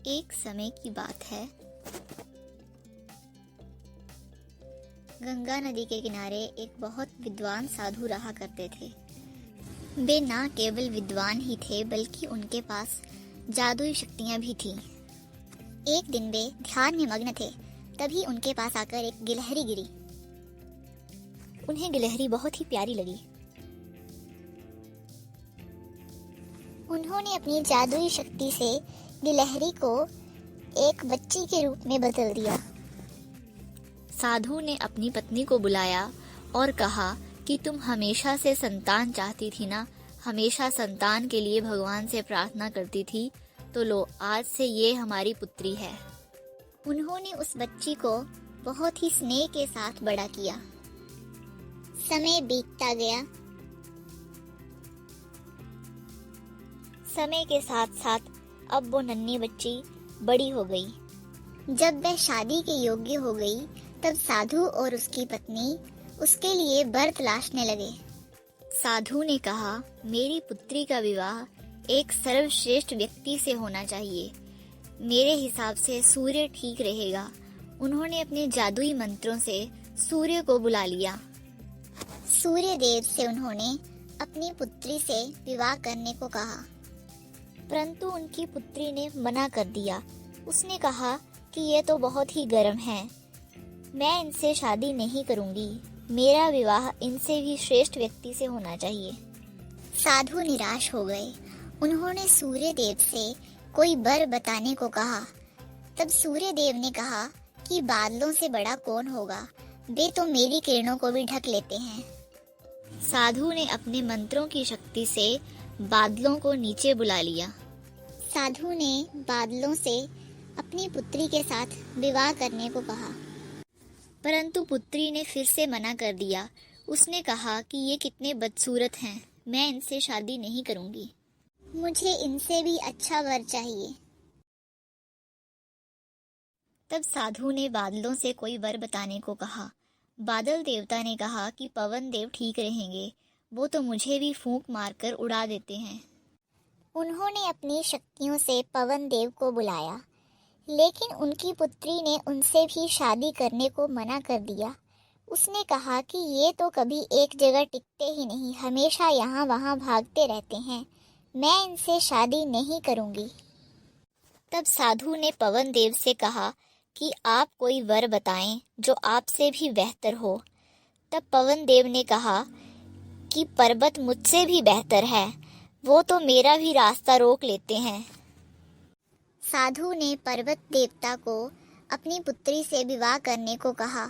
एक समय की बात है, गंगा नदी के किनारे एक बहुत विद्वान साधु रहा करते थे। वे ना केवल विद्वान ही थे बल्कि उनके पास जादुई शक्तियां भी थीं। एक दिन वे ध्यान में मग्न थे, तभी उनके पास आकर एक गिलहरी गिरी। उन्हें गिलहरी बहुत ही प्यारी लगी। उन्होंने अपनी जादुई शक्ति से गिलहरी को एक बच्ची के रूप में बदल दिया। साधु ने अपनी पत्नी को बुलाया और कहा कि तुम हमेशा से संतान चाहती थी ना, हमेशा संतान के लिए भगवान से प्रार्थना करती थी, तो लो आज से ये हमारी पुत्री है। उन्होंने उस बच्ची को बहुत ही स्नेह के साथ बड़ा किया। समय बीतता गया। समय के साथ साथ अब वो नन्ही बच्ची बड़ी हो गई। जब वह शादी के योग्य हो गई, तब साधु और उसकी पत्नी उसके लिए वर तलाशने लगे। साधु ने कहा, मेरी पुत्री का विवाह एक सर्वश्रेष्ठ व्यक्ति से होना चाहिए। मेरे हिसाब से सूर्य ठीक रहेगा। उन्होंने अपने जादुई मंत्रों से सूर्य को बुला लिया। सूर्य देव से उन्होंने अपनी पुत्री से विवाह करने को कहा, परंतु उनकी पुत्री ने मना कर दिया। उसने कहा कि ये तो बहुत ही गर्म है, मैं इनसे शादी नहीं करूंगी। मेरा विवाह इनसे भी श्रेष्ठ व्यक्ति से होना चाहिए। साधु निराश हो गए। उन्होंने सूर्य देव से कोई वर बताने को कहा। तब सूर्य देव ने कहा कि बादलों से बड़ा कौन होगा, वे तो मेरी किरणों को भी ढक लेते हैं। साधु ने अपने मंत्रों की शक्ति से बादलों को नीचे बुला लिया। साधु ने बादलों से अपनी पुत्री के साथ विवाह करने को कहा, परंतु पुत्री ने फिर से मना कर दिया। उसने कहा कि ये कितने बदसूरत हैं, मैं इनसे शादी नहीं करूंगी। मुझे इनसे भी अच्छा वर चाहिए। तब साधु ने बादलों से कोई वर बताने को कहा। बादल देवता ने कहा कि पवन देव ठीक रहेंगे, वो तो मुझे भी फूंक मारकर उड़ा देते हैं। उन्होंने अपनी शक्तियों से पवन देव को बुलाया, लेकिन उनकी पुत्री ने उनसे भी शादी करने को मना कर दिया। उसने कहा कि ये तो कभी एक जगह टिकते ही नहीं, हमेशा यहाँ वहाँ भागते रहते हैं, मैं इनसे शादी नहीं करूँगी। तब साधु ने पवन देव से कहा कि आप कोई वर बताएं जो आपसे भी बेहतर हो। तब पवन देव ने कहा कि पर्वत मुझसे भी बेहतर है, वो तो मेरा भी रास्ता रोक लेते हैं। साधु ने पर्वत देवता को अपनी पुत्री से विवाह करने को कहा,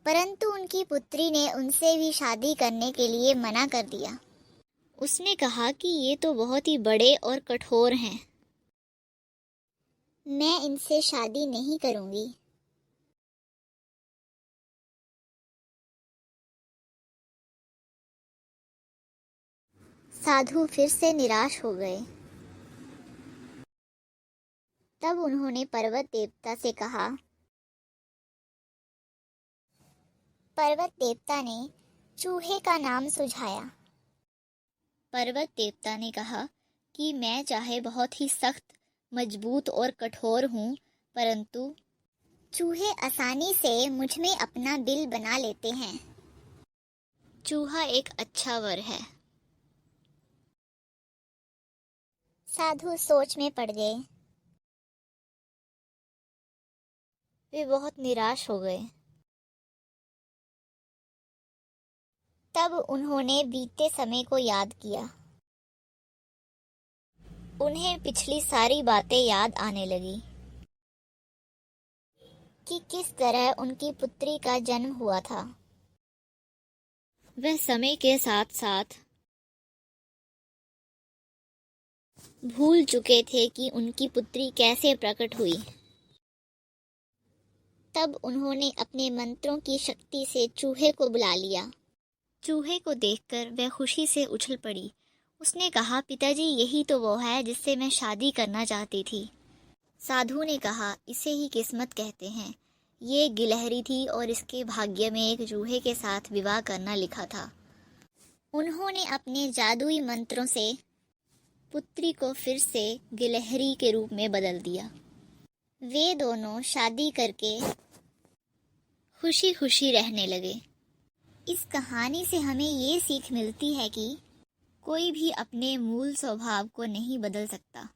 परंतु उनकी पुत्री ने उनसे भी शादी करने के लिए मना कर दिया। उसने कहा कि ये तो बहुत ही बड़े और कठोर हैं, मैं इनसे शादी नहीं करूंगी। साधु फिर से निराश हो गए। तब उन्होंने पर्वत देवता से कहा। पर्वत देवता ने चूहे का नाम सुझाया। पर्वत देवता ने कहा कि मैं चाहे बहुत ही सख्त, मजबूत और कठोर हूँ, परंतु चूहे आसानी से मुझ में अपना दिल बना लेते हैं। चूहा एक अच्छा वर है। साधु सोच में पड़ गए। वे बहुत निराश हो गए। तब उन्होंने बीते समय को याद किया। उन्हें पिछली सारी बातें याद आने लगी कि किस तरह उनकी पुत्री का जन्म हुआ था। वह समय के साथ साथ भूल चुके थे कि उनकी पुत्री कैसे प्रकट हुई। तब उन्होंने अपने मंत्रों की शक्ति से चूहे को बुला लिया। चूहे को देखकर वह खुशी से उछल पड़ी। उसने कहा, पिताजी यही तो वो है जिससे मैं शादी करना चाहती थी। साधु ने कहा, इसे ही किस्मत कहते हैं। ये गिलहरी थी और इसके भाग्य में एक चूहे के साथ विवाह करना लिखा था। उन्होंने अपने जादुई मंत्रों से पुत्री को फिर से गिलहरी के रूप में बदल दिया। वे दोनों शादी करके खुशी खुशी रहने लगे। इस कहानी से हमें ये सीख मिलती है कि कोई भी अपने मूल स्वभाव को नहीं बदल सकता।